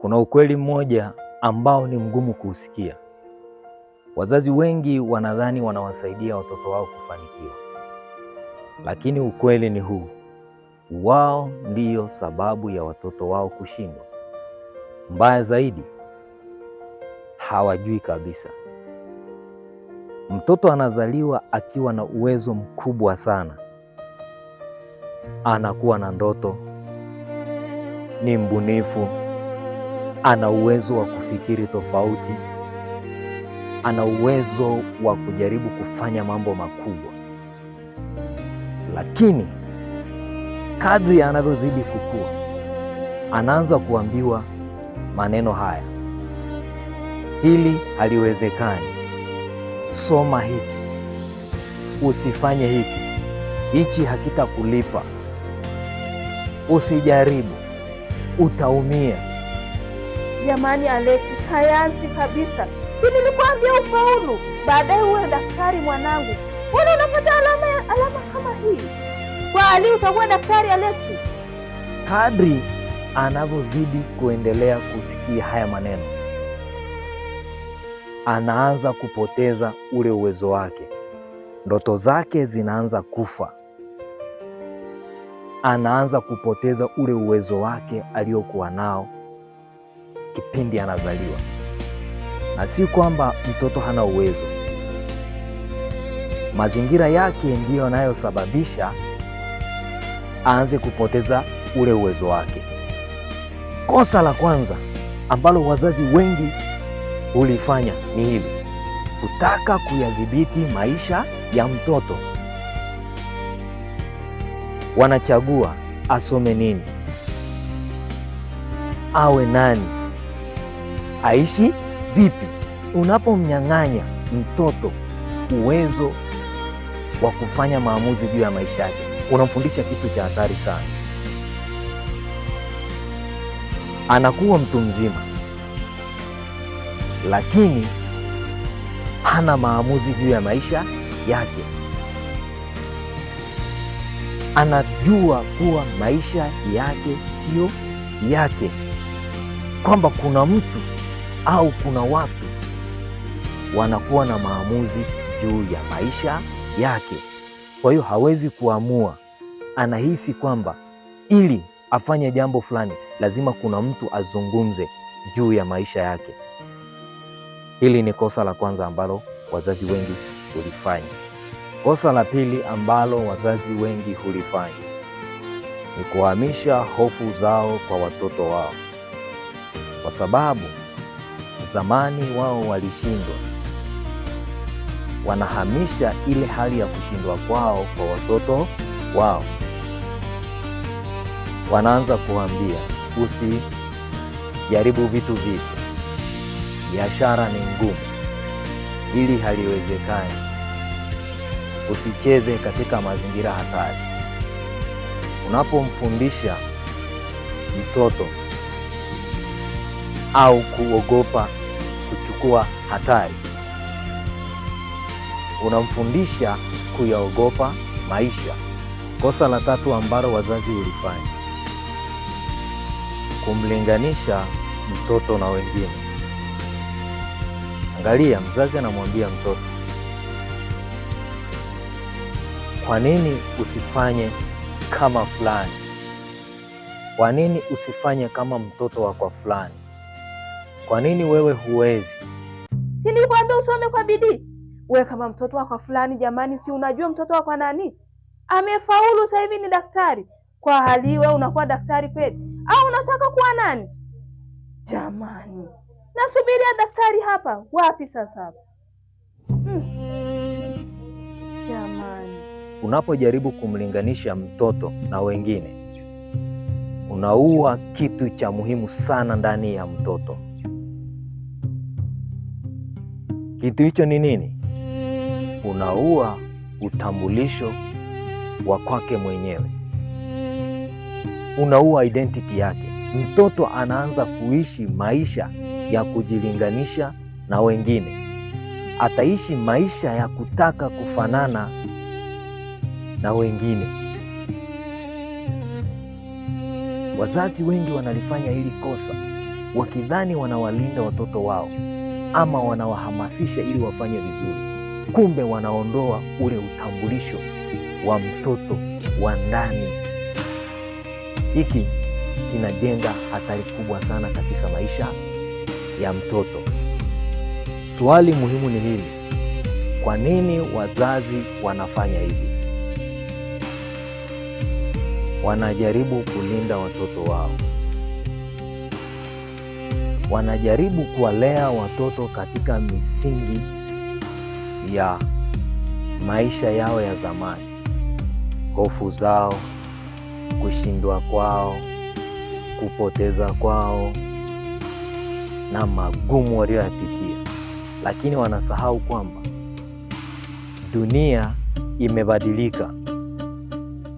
Kuna ukweli mmoja ambao ni mgumu kuusikia. Wazazi wengi wanadhani wanawasaidia watoto wao kufanikiwa, lakini ukweli ni huu: wao ndiyo sababu ya watoto wao kushindwa. Mbaya zaidi, hawajui kabisa. Mtoto anazaliwa akiwa na uwezo mkubwa sana. Anakuwa na ndoto, ni mbunifu, ana uwezo wa kufikiri tofauti, ana uwezo wa kujaribu kufanya mambo makubwa. Lakini kadri anavyozidi kukua, anaanza kuambiwa maneno haya: hili haliwezekani, soma hiki, usifanye hiki, hichi hakitakulipa, usijaribu, utaumia. Jamani Alex, sayansi kabisa. Si nilikwambia ufaulu, baadaye uwe daktari mwanangu. Mbona unapata alama kama hii? Kwa Ali utakuwa daktari Alex. Kadri anavyozidi kuendelea kusikia haya maneno, anaanza kupoteza ule uwezo wake. Ndoto zake zinaanza kufa. Anaanza kupoteza ule uwezo wake aliokuwa nao kipindi anazaliwa. Na si kwamba mtoto hana uwezo, mazingira yake ndiyo yanayosababisha aanze kupoteza ule uwezo wake. Kosa la kwanza ambalo wazazi wengi hulifanya ni hili: kutaka kuyadhibiti maisha ya mtoto. Wanachagua asome nini, awe nani, aishi vipi. Unapomnyang'anya mtoto uwezo wa kufanya maamuzi juu ya maisha yake, unamfundisha kitu cha hatari sana. Anakuwa mtu mzima, lakini hana maamuzi juu ya maisha yake. Anajua kuwa maisha yake sio yake, kwamba kuna mtu au kuna watu wanakuwa na maamuzi juu ya maisha yake. Kwa hiyo hawezi kuamua. Anahisi kwamba ili afanye jambo fulani lazima kuna mtu azungumze juu ya maisha yake. Hili ni kosa la kwanza ambalo wazazi wengi hulifanya. Kosa la pili ambalo wazazi wengi hulifanya ni kuhamisha hofu zao kwa watoto wao. Kwa sababu zamani wao walishindwa, wanahamisha ile hali ya kushindwa kwao kwa watoto wao. Wanaanza kuambia, usijaribu vitu vipya, biashara ni ngumu, hili haliwezekani, usicheze katika mazingira hatari. Unapomfundisha mtoto au kuogopa kuchukua hatari, unamfundisha kuyaogopa maisha. Kosa la tatu ambalo wazazi hulifanya: kumlinganisha mtoto na wengine. Angalia, mzazi anamwambia mtoto, kwa nini usifanye kama fulani? Kwa nini usifanye kama mtoto wa kwa fulani? Kwa nini wewe huwezi? Si nilikwambia usome kwa bidii? Wewe kama mtoto wa kwa fulani. Jamani, si unajua mtoto wa kwa nani amefaulu sasa hivi ni daktari? Kwa hali wewe unakuwa daktari kweli au unataka kuwa nani? Jamani, nasubiria daktari hapa. Wapi sasa hapa? Jamani, unapojaribu kumlinganisha mtoto na wengine, unaua kitu cha muhimu sana ndani ya mtoto. Kitu hicho ni nini? Unaua utambulisho wa kwake mwenyewe, unaua identity yake. Mtoto anaanza kuishi maisha ya kujilinganisha na wengine, ataishi maisha ya kutaka kufanana na wengine. Wazazi wengi wanalifanya hili kosa wakidhani wanawalinda watoto wao ama wanawahamasisha ili wafanye vizuri, kumbe wanaondoa ule utambulisho wa mtoto wa ndani. Hiki kinajenga hatari kubwa sana katika maisha ya mtoto. Swali muhimu ni hili: kwa nini wazazi wanafanya hivi? Wanajaribu kulinda watoto wao, wanajaribu kuwalea watoto katika misingi ya maisha yao ya zamani, hofu zao, kushindwa kwao, kupoteza kwao na magumu walioyapitia, lakini wanasahau kwamba dunia imebadilika.